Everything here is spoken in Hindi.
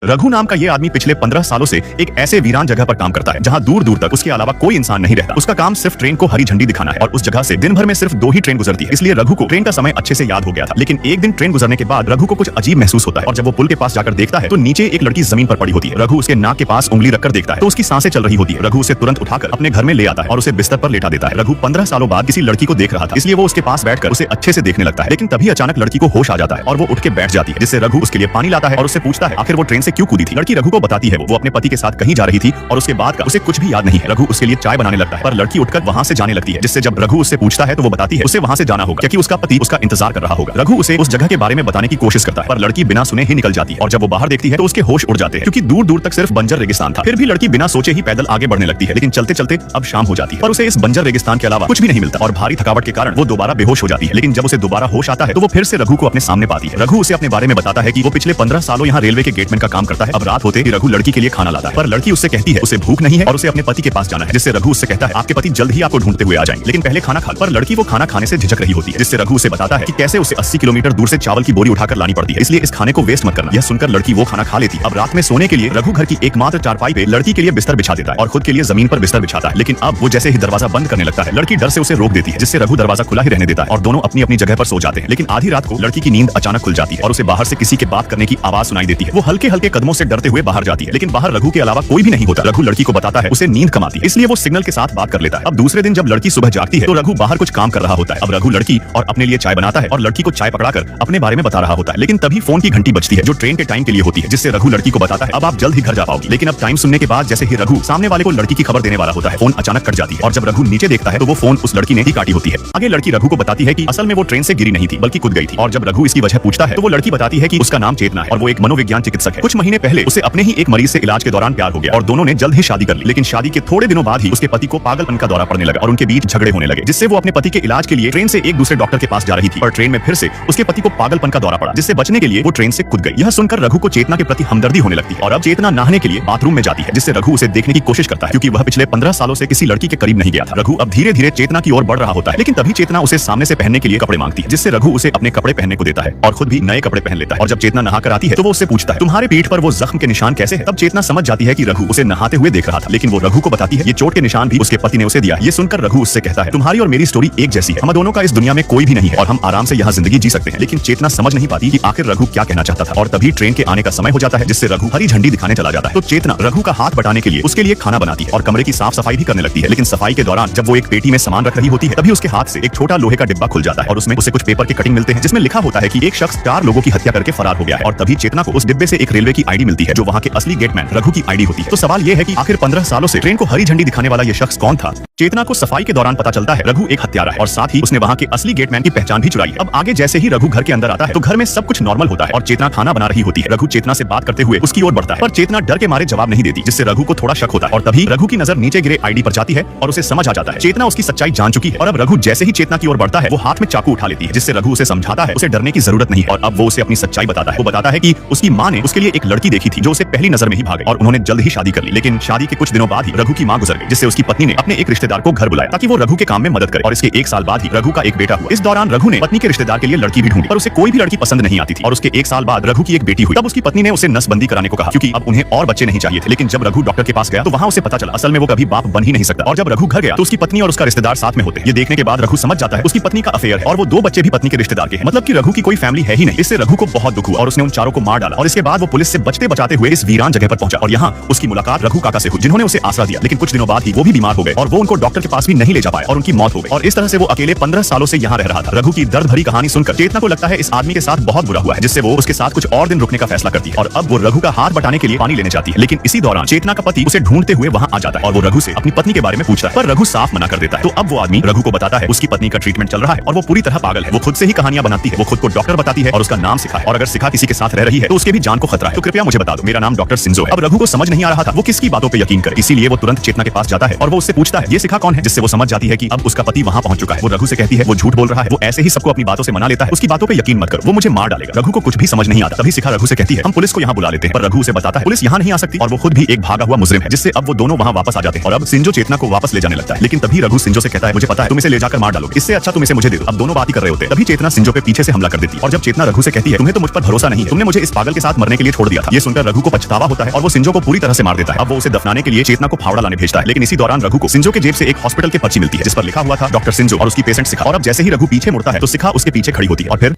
रघु नाम का ये आदमी पिछले 15 सालों से एक ऐसे वीरान जगह पर काम करता है जहां दूर दूर तक उसके अलावा कोई इंसान नहीं रहता। उसका काम सिर्फ ट्रेन को हरी झंडी दिखाना है और उस जगह से दिन भर में सिर्फ 2 ही ट्रेन गुजरती है। इसलिए रघु को ट्रेन का समय अच्छे से याद हो गया था। लेकिन एक दिन ट्रेन गुजरने के बाद रघु को कुछ अजीब महसूस होता है और जब वो पुल के पास जाकर देखता है तो नीचे एक लड़की जमीन पर पड़ी होती है। रघु उसके नाक के पास उंगली रखकर देखता है तो उसकी सांसें चल रही होती है। रघु उसे तुरंत उठाकर अपने घर में ले आता है और उसे बिस्तर पर लेटा देता है। रघु 15 सालों बाद किसी लड़की को देख रहा था, इसलिए वो उसके पास बैठकर उसे अच्छे से देखने लगता है। लेकिन तभी अचानक लड़की को होश आ जाता है और वो उठ के बैठ जाती है, जिससे रघु उसके लिए पानी लाता है और उससे पूछता है आखिर वो ट्रेन से क्यों कूदी थी। लड़की रघु को बताती है वो अपने पति के साथ कहीं जा रही थी और उसके बाद का उसे कुछ भी याद नहीं है। रघु उसके लिए चाय बनाने लगता है पर लड़की उठकर वहां से जाने लगती है, जिससे जब रघु उससे पूछता है तो वो बताती है उसे वहां से जाना होगा क्योंकि उसका पति उसका इंतजार कर रहा होगा। रघु उसे उस जगह के बारे में बताने की कोशिश करता है पर लड़की बिना सुने ही निकल जाती है और जब वो बाहर देखती है तो उसके होश उड़ जाते हैं क्योंकि दूर दूर तक सिर्फ बंजर रेगिस्तान था। फिर भी लड़की बिना सोचे ही पैदल आगे बढ़ने लगती है, लेकिन चलते चलते अब शाम हो जाती है पर उसे इस बंजर रेगिस्तान के अलावा कुछ भी नहीं मिलता और भारी थकावट के कारण वो दोबारा बेहोश हो जाती है। लेकिन जब उसे दोबारा होश आता है तो वो फिर से रघु को अपने सामने पाती है। रघु उसे अपने बारे में बताता है कि वो पिछले 15 सालों यहाँ रेलवे के गेटमैन का काम करता है। अब रात होते ही रघु लड़की के लिए खाना लाता है पर लड़की उससे कहती है उसे भूख नहीं है और उसे अपने पति के पास जाना है, जिससे रघु उससे कहता है आपके पति जल्द ही आपको ढूंढते हुए आ जाएंगे, लेकिन पहले खाना खा। पर लड़की वो खाना खाने से झिझक रही होती है, जिससे रघु उसे बताता है कि कैसे उसे 80 किलोमीटर दूर से चावल की बोरी उठाकर लानी पड़ती है, इसलिए इस खाने को वेस्ट मत करना। यह सुनकर लड़की वो खाना खा लेती है। अब रात में सोने के लिए रघु घर की एकमात्र चारपाई पे लड़की के लिए बिस्तर बिछा देता है और खुद के लिए जमीन पर बिस्तर बिछाता है। लेकिन अब वो जैसे ही दरवाजा बंद करने लगता है लड़की डर से उसे रोक देती है, जिससे रघु दरवाजा खुला ही रहने देता है और दोनों अपनी अपनी जगह पर सो जाते हैं। लेकिन आधी रात को लड़की की नींद अचानक खुल जाती है और उसे बाहर से किसी के बात करने की आवाज सुनाई देती है। वो हल्के हल्के कदमों से डरते हुए बाहर जाती है, लेकिन बाहर रघु के अलावा कोई भी नहीं होता। रघु लड़की को बताता है उसे नींद कम आती है, इसलिए वो सिग्नल के साथ बात कर लेता है। अब दूसरे दिन जब लड़की सुबह जागती है तो रघु बाहर कुछ काम कर रहा होता है। अब रघु लड़की और अपने लिए चाय बनाता है और लड़की को चाय पकड़ाकर अपने बारे में बता रहा होता है। लेकिन तभी फोन की घंटी बजती है जो ट्रेन के टाइम के लिए होती है, जिससे रघु लड़की को बताता है अब आप जल्द ही घर जा पाओगी। लेकिन अब टाइम सुनने के बाद जैसे ही रघु सामने वाले को लड़की की खबर देने वाला होता है फोन अचानक कट जाती है और जब रघु नीचे देखता है तो वो फोन उस लड़की ने ही काटी होती है। आगे लड़की रघु को बताती है कि असल में वो ट्रेन से गिरी नहीं थी बल्कि कूद गई थी और जब रघु इसकी वजह पूछता है तो वो लड़की बताती है कि उसका नाम चेतना है और वो एक मनोविज्ञान चिकित्सक है। कुछ महीने पहले उसे अपने ही एक मरीज से इलाज के दौरान प्यार हो गया और दोनों ने जल्द ही शादी कर ली। लेकिन शादी के थोड़े दिनों बाद ही उसके पति को पागलपन का दौरा पड़ने लगा और उनके बीच झगड़े होने लगे, जिससे वो अपने पति के इलाज के लिए ट्रेन से एक दूसरे डॉक्टर के पास जा रही थी और ट्रेन में फिर से उसके पति को पागलपन का दौरा पड़ा, जिससे बचने के लिए वो ट्रेन से कूद गई। यह सुनकर रघु को चेतना के प्रति हमदर्दी होने लगती है और अब चेतना नहाने के लिए बाथरूम में जाती है, जिससे रघु उसे देखने की कोशिश करता है क्योंकि वह पिछले 15 सालों से किसी लड़की के करीब नहीं गया था। रघु अब धीरे धीरे चेतना की ओर बढ़ रहा होता है, लेकिन तभी चेतना उसे सामने से पहनने के लिए कपड़े मांगती है, जिससे रघु उसे अपने कपड़े पहनने को देता है और खुद भी नए कपड़े पहन लेता है। और जब चेतना नहाकर आती है तो वो उससे पूछता है तुम्हारे पीठ पर वो जख्म के निशान कैसे है। तब चेतना समझ जाती है कि रघु उसे नहाते हुए देख रहा था, लेकिन वो रघु को बताती है ये चोट के निशान भी उसके पति ने उसे दिया। ये सुनकर रघु उससे कहता है तुम्हारी और मेरी स्टोरी एक जैसी है, हम दोनों का इस दुनिया में कोई भी नहीं है और हम आराम से यहाँ जिंदगी जी सकते हैं। लेकिन चेतना समझ नहीं पाती कि आखिर रघु क्या कहना चाहता था और तभी ट्रेन के आने का समय हो जाता है, जिससे रघु हरी झंडी दिखाने चला जाता है। तो चेतना रघु का हाथ बटाने के लिए उसके लिए खाना बनाती है और कमरे की साफ सफाई भी करने लगती है। लेकिन सफाई के दौरान जब वो एक पेटी में सामान रख रही होती है तभी उसके हाथ से एक छोटा लोहे का डिब्बा खुल जाता है और उसमें उसे कुछ पेपर के कटिंग मिलते हैं जिसमें लिखा होता है कि एक शख्स 4 लोगों की हत्या करके फरार हो गया है। और तभी चेतना को उस डिब्बे से एक रेलवे की आईडी मिलती है जो वहाँ के असली गेटमैन रघु की आईडी होती है। तो सवाल ये है कि आखिर 15 सालों से ट्रेन को हरी झंडी दिखाने वाला ये शख्स कौन था। चेतना को सफाई के दौरान पता चलता है रघु एक हत्यारा है और साथ ही उसने वहाँ के असली गेटमैन की पहचान भी चुराई है। अब आगे जैसे ही रघु घर के अंदर आता है तो घर में सब कुछ नॉर्मल होता है और चेतना खाना बना रही होती है। रघु चेतना से बात करते हुए उसकी ओर बढ़ता है पर चेतना डर के मारे जवाब नहीं देती, जिससे रघु को थोड़ा शक होता है और तभी रघु की नजर नीचे गिरे आईडी पर जाती है और उसे समझ आ जाता है चेतना उसकी सच्चाई जान चुकी है। और अब रघु जैसे ही चेतना की ओर बढ़ता है वो हाथ में चाकू उठा लेती है, जिससे रघु उसे समझाता है उसे डरने की जरूरत नहीं है। और अब वो उसे अपनी सच्चाई बताता है। वो बताता है कि उसकी माँ ने उसके लिए एक लड़की देखी थी जो उसे पहली नजर में ही भाग गई और उन्होंने जल्द ही शादी कर ली। लेकिन शादी के कुछ दिनों बाद ही रघु की माँ गुजर गई, जिससे उसकी पत्नी ने अपने एक रिश्तेदार को घर बुलाया ताकि वो रघु के काम में मदद करे और इसके 1 साल बाद ही रघु का एक बेटा हुआ। इस दौरान रघु ने पत्नी के रिश्तेदार के लिए लड़की भी ढूंढी पर उसे कोई भी लड़की पसंद नहीं आती थी और उसके 1 साल बाद रघु की एक बेटी हुई। तब उसकी पत्नी ने उसे नसबंदी कराने को कहा क्योंकि अब उन्हें और बच्चे नहीं चाहिए थे। लेकिन जब रघु डॉक्टर के पास गया तो वहाँ उसे पता चला असल में वो कभी बाप बन ही नहीं सकता। और जब रघु घर गया तो उसकी पत्नी और उसका रिश्तेदार साथ में होते। ये देखने के बाद रघु समझ जाता है उसकी पत्नी का अफेयर है और वो 2 बच्चे भी पत्नी के रिश्तेदार के हैं, मतलब कि रघु की कोई फैमिली है ही नहीं। इससे रघु को बहुत दुख हुआ और उसने उन 4 को मार डाला और इसके बाद वो पुलिस से बचते बचाते हुए इस वीरान जगह पर पहुंचा और यहाँ उसकी मुलाकात रघु काका से हुई, जिन्होंने उसे आसरा दिया। लेकिन कुछ दिनों बाद ही वो भी बीमार हो गए और वो उनको डॉक्टर के पास भी नहीं ले जा पाए और उनकी मौत हो गई। और इस तरह से वो अकेले 15 सालों से यहाँ रह रहा था। रघु की दर्द भरी कहानी सुनकर चेतना को लगता है इस आदमी के साथ बहुत बुरा हुआ है, जिससे वो उसके साथ कुछ और दिन रुकने का फैसला करती है और अब वो रघु का हाथ बटाने के लिए पानी लेने जाती है। लेकिन इसी दौरान चेतना का पति उसे ढूंढते हुए वहाँ आ जाता है और वो रघु से अपनी पत्नी के बारे में पूछता है पर रघु साफ मना कर देता है। तो अब वो आदमी रघु को बताता है उसकी पत्नी का ट्रीटमेंट चल रहा है और वो पूरी तरह पागल है। वो खुद से ही कहानियां बनाती है, वो खुद को डॉक्टर बताती है और उसका नाम सिखा है और अगर सिखा किसी के साथ रह रही है तो उसके भी जान को खतरा है। तो कृपया मुझे बता दो, मेरा नाम डॉक्टर सिंजो है। अब रघु को समझ नहीं आ रहा था वो किसकी बातों पे यकीन करे, इसीलिए वो तुरंत चेतना के पास जाता है और वो उससे पूछता है ये सिखा कौन है, जिससे वो समझ जाती है कि अब उसका पति वहाँ पहुंच चुका है। वो रघु से कहती है वो झूठ बोल रहा है, वो ऐसे ही सबको अपनी बातों से मना लेता है, उसकी बातों पे यकीन मत करो, वो मुझे मार डालेगा। रघु को कुछ भी समझ नहीं आता। तभी सिखा रघु से कहती है हम पुलिस को यहाँ बुला लेते हैं, पर रघु उसे बताता है पुलिस यहाँ नहीं आ सकती और वो खुद भी एक भागा हुआ मुजरिम है, जिससे अब वो दोनों वहाँ वापस आ जाते हैं और अब सिंजो चेतना को वापस ले जाने लगता है। लेकिन तभी रघु सिंजो से कहता है मुझे पता है तुम इसे ले जाकर मार डालोगे, इससे अच्छा तुम इसे मुझे दे दो। अब दोनों बात ही कर रहे होते हैं। तभी चेतना सिंजो पे पीछे से हमला कर देती है और जब चेतना रघु से कहती है तुम्हें तो मुझ पर भरोसा नहीं है, तुमने मुझे इस पागल के साथ मरने के लिए छोड़ दिया था। ये सुनकर रघु को पछतावा होता है और वो सिंजो को पूरी तरह से मार देता है। अब वो उसे दफनाने के लिए चेतना को फावड़ा लाने भेजता है, लेकिन इसी दौरान रघु को सिंजो के जेब से एक हॉस्पिटल की पर्ची मिलती है जिस पर लिखा हुआ था डॉक्टर सिंजो और उसकी पेशेंट शिखा। और अब जैसे ही रघु पीछे मुड़ता है तो शिखा उसके पीछे खड़ी होती है और फिर